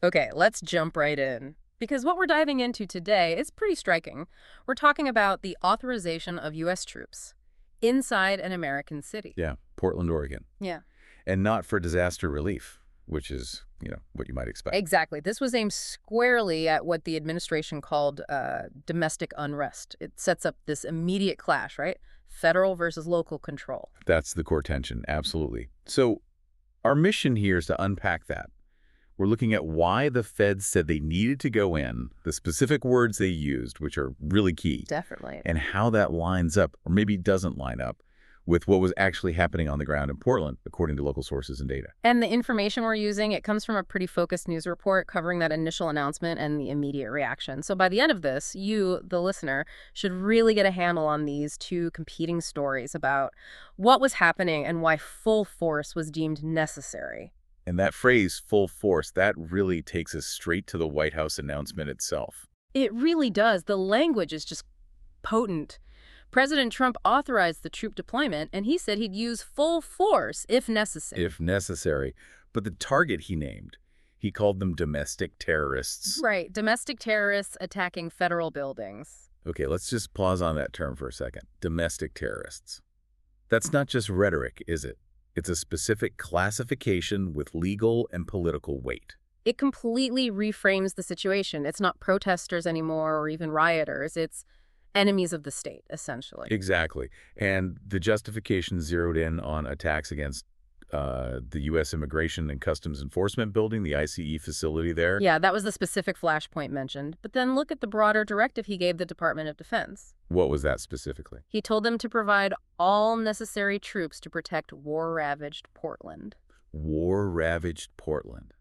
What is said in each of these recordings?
Okay, let's jump right in. Because what we're diving into today is pretty striking. We're talking about the authorization of U.S. troops inside an American city. Yeah, Portland, Oregon. Yeah. And not for disaster relief, which is, what you might expect. Exactly. This was aimed squarely at what the administration called domestic unrest. It sets up this immediate clash, right? Federal versus local control. That's the core tension, absolutely. So our mission here is to unpack that. We're looking at why the feds said they needed to go in, the specific words they used, which are really key. Definitely. And how that lines up, or maybe doesn't line up, with what was actually happening on the ground in Portland, according to local sources and data. And the information we're using, it comes from a pretty focused news report covering that initial announcement and the immediate reaction. So by the end of this, you, the listener, should really get a handle on these two competing stories about what was happening and why full force was deemed necessary. And that phrase, full force, that really takes us straight to the White House announcement itself. It really does. The language is just potent. President Trump authorized the troop deployment, and he said he'd use full force if necessary. If necessary. But the target he named, he called them domestic terrorists. Right, domestic terrorists attacking federal buildings. Okay, let's just pause on that term for a second. Domestic terrorists. That's not just rhetoric, is it? It's a specific classification with legal and political weight. It completely reframes the situation. It's not protesters anymore or even rioters. It's enemies of the state, essentially. Exactly. And the justification zeroed in on attacks against the U.S. Immigration and Customs Enforcement building, the ICE facility there. Yeah, that was the specific flashpoint mentioned. But then look at the broader directive he gave the Department of Defense. What was that specifically? He told them to provide all necessary troops to protect war-ravaged Portland. War-ravaged Portland.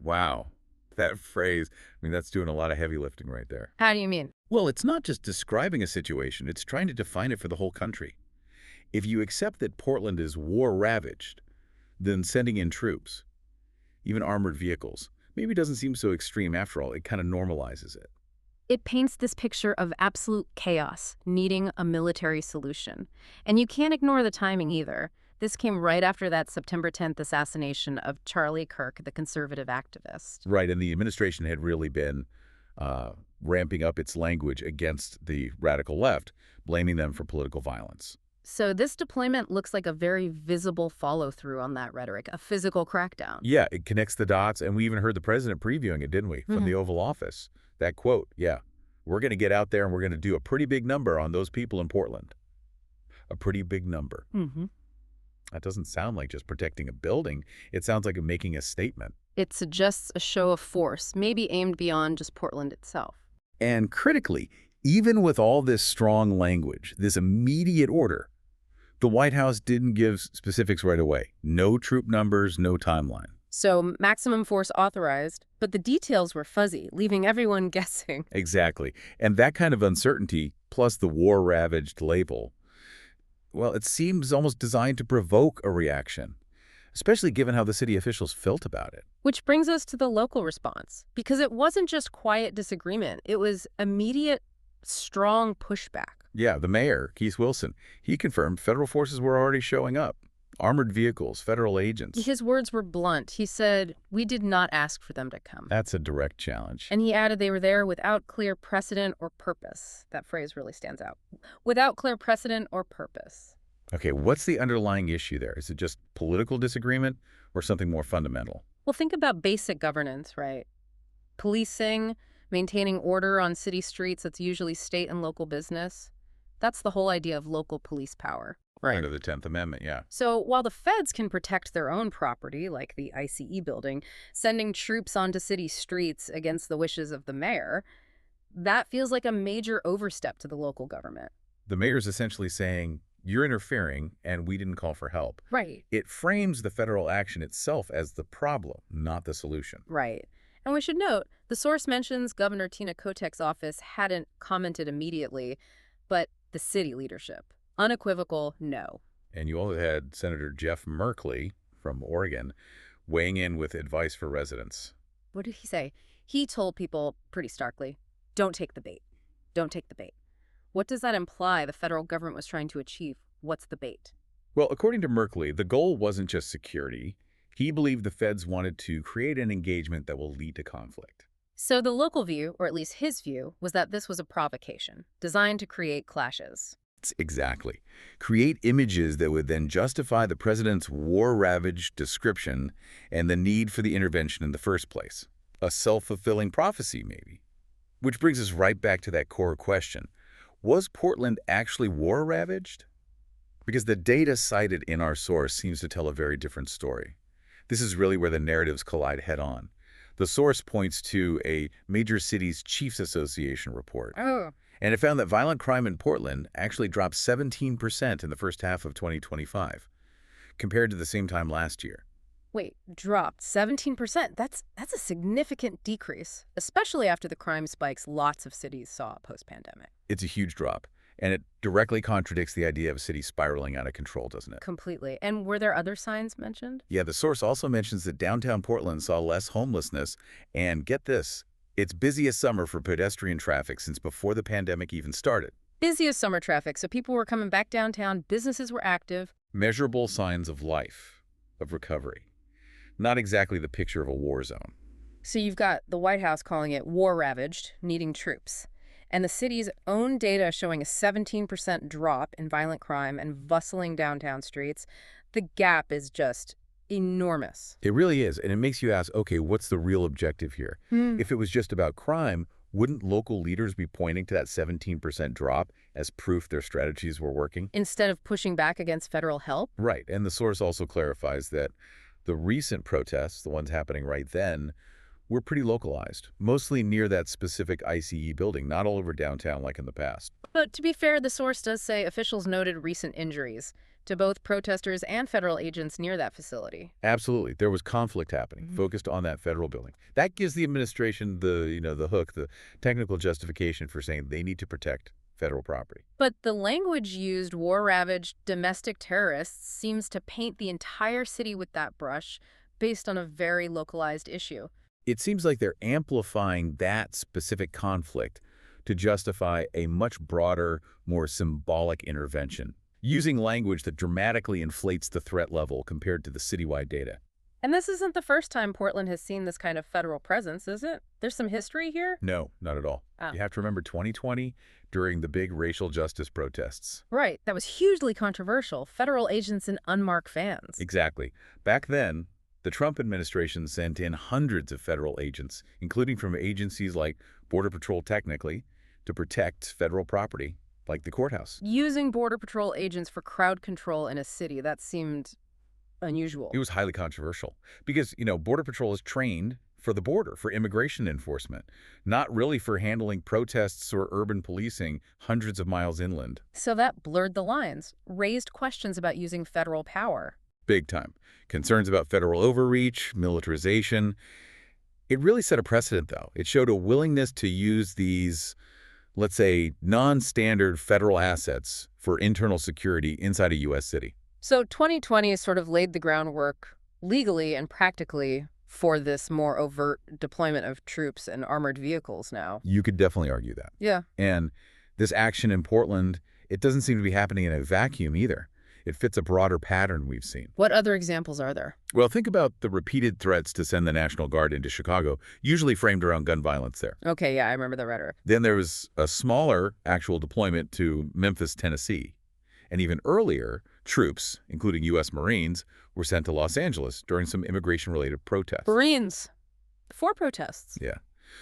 Wow. That phrase, that's doing a lot of heavy lifting right there. How do you mean? Well, it's not just describing a situation, it's trying to define it for the whole country. If you accept that Portland is war-ravaged, then sending in troops, even armored vehicles, maybe doesn't seem so extreme after all. It kind of normalizes it. It paints this picture of absolute chaos, needing a military solution. And you can't ignore the timing either. This came right after that September 10th assassination of Charlie Kirk, the conservative activist. Right, and the administration had really been ramping up its language against the radical left, blaming them for political violence. So this deployment looks like a very visible follow-through on that rhetoric, a physical crackdown. Yeah, it connects the dots, and we even heard the president previewing it, didn't we, from the Oval Office. That quote, yeah, we're going to get out there and we're going to do a pretty big number on those people in Portland. A pretty big number. That doesn't sound like just protecting a building. It sounds like making a statement. It suggests a show of force, maybe aimed beyond just Portland itself. And critically, even with all this strong language, this immediate order, the White House didn't give specifics right away. No troop numbers, no timeline. So maximum force authorized, but the details were fuzzy, leaving everyone guessing. Exactly. And that kind of uncertainty, plus the war-ravaged label, well, it seems almost designed to provoke a reaction, especially given how the city officials felt about it. Which brings us to the local response, because it wasn't just quiet disagreement. It was immediate, strong pushback. Yeah, the mayor, Keith Wilson, he confirmed federal forces were already showing up. Armored vehicles, federal agents. His words were blunt. He said, "We did not ask for them to come." That's a direct challenge. And he added they were there without clear precedent or purpose. That phrase really stands out. Without clear precedent or purpose. Okay, what's the underlying issue there? Is it just political disagreement or something more fundamental? Well, think about basic governance, right? Policing, maintaining order on city streets, that's usually state and local business. That's the whole idea of local police power. Right. Under the 10th Amendment, yeah. So while the feds can protect their own property, like the ICE building, sending troops onto city streets against the wishes of the mayor, that feels like a major overstep to the local government. The mayor's essentially saying, you're interfering and we didn't call for help. Right. It frames the federal action itself as the problem, not the solution. Right. And we should note, the source mentions Governor Tina Kotek's office hadn't commented immediately, but the city leadership. Unequivocal, no. And you also had Senator Jeff Merkley from Oregon weighing in with advice for residents. What did he say? He told people pretty starkly, don't take the bait. Don't take the bait. What does that imply the federal government was trying to achieve? What's the bait? Well, according to Merkley, the goal wasn't just security. He believed the feds wanted to create an engagement that will lead to conflict. So the local view, or at least his view, was that this was a provocation designed to create clashes. Exactly. Create images that would then justify the president's war-ravaged description and the need for the intervention in the first place. A self-fulfilling prophecy, maybe. Which brings us right back to that core question. Was Portland actually war-ravaged? Because the data cited in our source seems to tell a very different story. This is really where the narratives collide head-on. The source points to a Major Cities Chiefs Association report. Oh. And it found that violent crime in Portland actually dropped 17% in the first half of 2025, compared to the same time last year. Wait, dropped 17%. That's a significant decrease, especially after the crime spikes lots of cities saw post-pandemic. It's a huge drop, and it directly contradicts the idea of a city spiraling out of control, doesn't it? Completely. And were there other signs mentioned? Yeah, the source also mentions that downtown Portland saw less homelessness, and get this, it's busiest summer for pedestrian traffic since before the pandemic even started. Busiest summer traffic, so people were coming back downtown, businesses were active. Measurable signs of life, of recovery. Not exactly the picture of a war zone. So you've got the White House calling it war-ravaged, needing troops, and the city's own data showing a 17% drop in violent crime and bustling downtown streets. The gap is just enormous. It really is, and it makes you ask, okay, what's the real objective here? If it was just about crime, wouldn't local leaders be pointing to that 17% drop as proof their strategies were working? Instead of pushing back against federal help? Right, and the source also clarifies that the recent protests, the ones happening right then, were pretty localized, mostly near that specific ICE building, not all over downtown like in the past. But to be fair, the source does say officials noted recent injuries to both protesters and federal agents near that facility. Absolutely. There was conflict happening, focused on that federal building. That gives the administration the hook, the technical justification for saying they need to protect federal property. But the language used, war-ravaged domestic terrorists, seems to paint the entire city with that brush based on a very localized issue. It seems like they're amplifying that specific conflict to justify a much broader, more symbolic intervention, using language that dramatically inflates the threat level compared to the citywide data. And this isn't the first time Portland has seen this kind of federal presence, is it? There's some history here? No, not at all. Oh. You have to remember 2020 during the big racial justice protests. Right. That was hugely controversial. Federal agents and unmarked fans. Exactly. Back then, the Trump administration sent in hundreds of federal agents, including from agencies like Border Patrol technically, to protect federal property, like the courthouse. Using Border Patrol agents for crowd control in a city, that seemed unusual. It was highly controversial because, Border Patrol is trained for the border, for immigration enforcement, not really for handling protests or urban policing hundreds of miles inland. So that blurred the lines, raised questions about using federal power. Big time. Concerns about federal overreach, militarization. It really set a precedent, though. It showed a willingness to use these, let's say, non-standard federal assets for internal security inside a U.S. city. So 2020 sort of laid the groundwork legally and practically for this more overt deployment of troops and armored vehicles now. You could definitely argue that. Yeah. And this action in Portland, it doesn't seem to be happening in a vacuum either. It fits a broader pattern we've seen. What other examples are there? Well, think about the repeated threats to send the National Guard into Chicago, usually framed around gun violence there. Okay, yeah, I remember the rhetoric. Then there was a smaller actual deployment to Memphis, Tennessee. And even earlier, troops, including U.S. Marines, were sent to Los Angeles during some immigration-related protests. Marines. 4 protests. Yeah.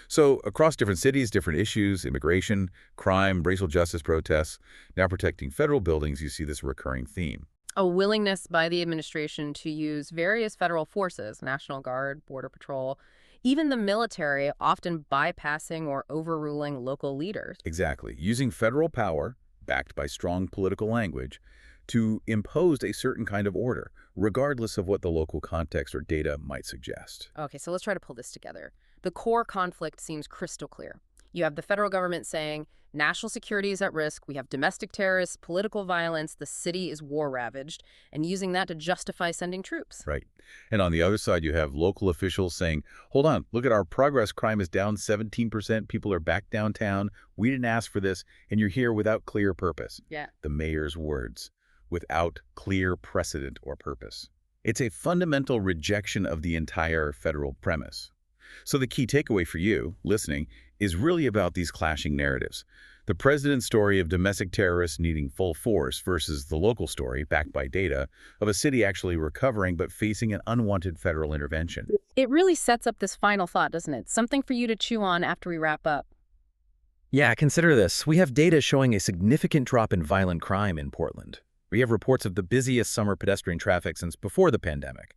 So across different cities, different issues, immigration, crime, racial justice protests, now protecting federal buildings, you see this recurring theme. A willingness by the administration to use various federal forces, National Guard, Border Patrol, even the military, often bypassing or overruling local leaders. Exactly. Using federal power, backed by strong political language, to impose a certain kind of order, regardless of what the local context or data might suggest. Okay, so let's try to pull this together. The core conflict seems crystal clear. You have the federal government saying, national security is at risk, we have domestic terrorists, political violence, the city is war-ravaged, and using that to justify sending troops. Right. And on the other side, you have local officials saying, hold on, look at our progress, crime is down 17%, people are back downtown, we didn't ask for this, and you're here without clear purpose. Yeah. The mayor's words, without clear precedent or purpose. It's a fundamental rejection of the entire federal premise. So the key takeaway for you, listening, is really about these clashing narratives. The president's story of domestic terrorists needing full force versus the local story, backed by data, of a city actually recovering but facing an unwanted federal intervention. It really sets up this final thought, doesn't it? Something for you to chew on after we wrap up. Yeah, consider this. We have data showing a significant drop in violent crime in Portland. We have reports of the busiest summer pedestrian traffic since before the pandemic.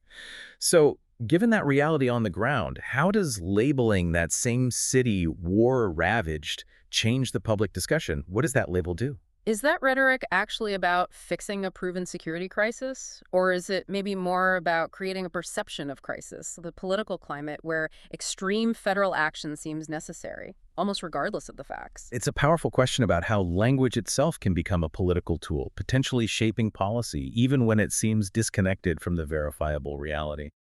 So, given that reality on the ground, how does labeling that same city war-ravaged change the public discussion? What does that label do? Is that rhetoric actually about fixing a proven security crisis? Or is it maybe more about creating a perception of crisis, the political climate where extreme federal action seems necessary, almost regardless of the facts? It's a powerful question about how language itself can become a political tool, potentially shaping policy, even when it seems disconnected from the verifiable reality.